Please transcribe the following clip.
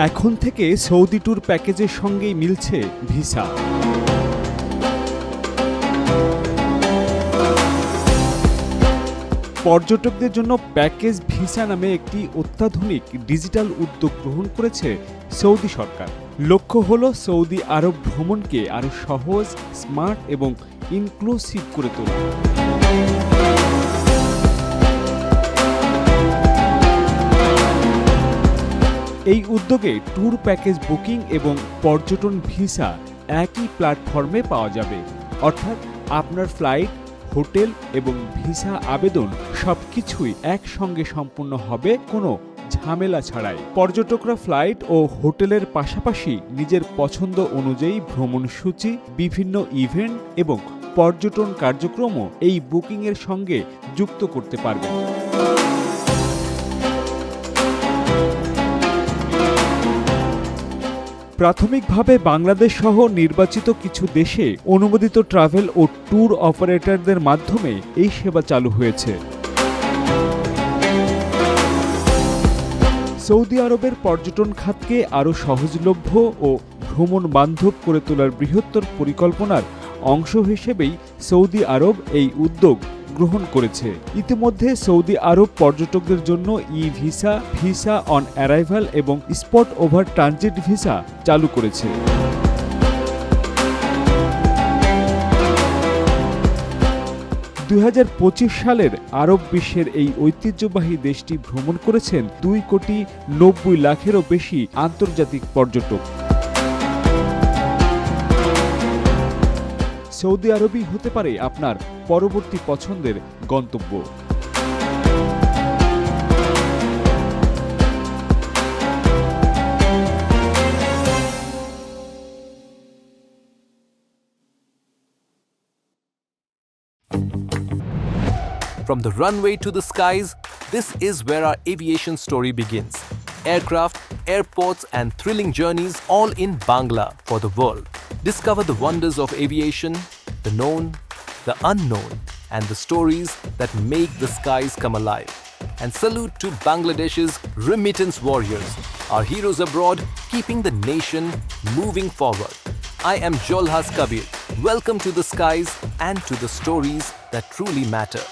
এখন থেকে Saudi tour প্যাকেজের সঙ্গেই মিলছে ভিসা। পর্যটকদের জন্য প্যাকেজ ভিসা নামে একটি অত্যাধুনিক ডিজিটাল উদ্যোগ গ্রহণ করেছে সৌদি সরকার। লক্ষ্য হল সৌদি আরব ভ্রমণকে আরও সহজ, স্মার্ট এবং ইনক্লুসিভ করে তোলা। এই উদ্যোগে ট্যুর প্যাকেজ বুকিং এবং পর্যটন ভিসা একই প্ল্যাটফর্মে পাওয়া যাবে, অর্থাৎ আপনার ফ্লাইট, হোটেল এবং ভিসা আবেদন সবকিছুই একসঙ্গে সম্পূর্ণ হবে কোনো ঝামেলা ছাড়াই। পর্যটকরা ফ্লাইট ও হোটেলের পাশাপাশি নিজের পছন্দ অনুযায়ী ভ্রমণসূচি, বিভিন্ন ইভেন্ট এবং পর্যটন কার্যক্রমও এই বুকিংয়ের সঙ্গে যুক্ত করতে পারবেন। প্রাথমিকভাবে বাংলাদেশ সহ নির্বাচিত কিছু দেশে অনুমোদিত ট্রাভেল ও ট্যুর অপারেটরদের মাধ্যমে এই সেবা চালু হয়েছে। সৌদি আরবের পর্যটন খাতকে আরও সহজলভ্য ও ভ্রমণ বান্ধব করে তোলার বৃহত্তর পরিকল্পনার অংশ হিসেবেই সৌদি আরব এই উদ্যোগ গ্রহণ করেছে। ইতিমধ্যে সৌদি আরব পর্যটকদের জন্য ভিসা, ভিসা অন অ্যারাইভাল এবং স্পট ওভার ট্রানজিট ভিসা চালু করেছে। সালের আরব বিশ্বের এই ঐতিহ্যবাহী দেশটি ভ্রমণ করেছেন 2,90,00,000-এরও বেশি আন্তর্জাতিক পর্যটক। সৌদি আরবই হতে পারে আপনার পরবর্তী পছন্দের গন্তব্য। From the runway to the skies, this is where our aviation story begins. Aircraft, airports, and thrilling journeys all in Bangla for the world. Discover the wonders of aviation, the known, the unknown, and the stories that make the skies come alive. And salute to Bangladesh's remittance warriors, our heroes abroad, keeping the nation moving forward. I am Jolhas Kabir. Welcome to the skies and to the stories that truly matter.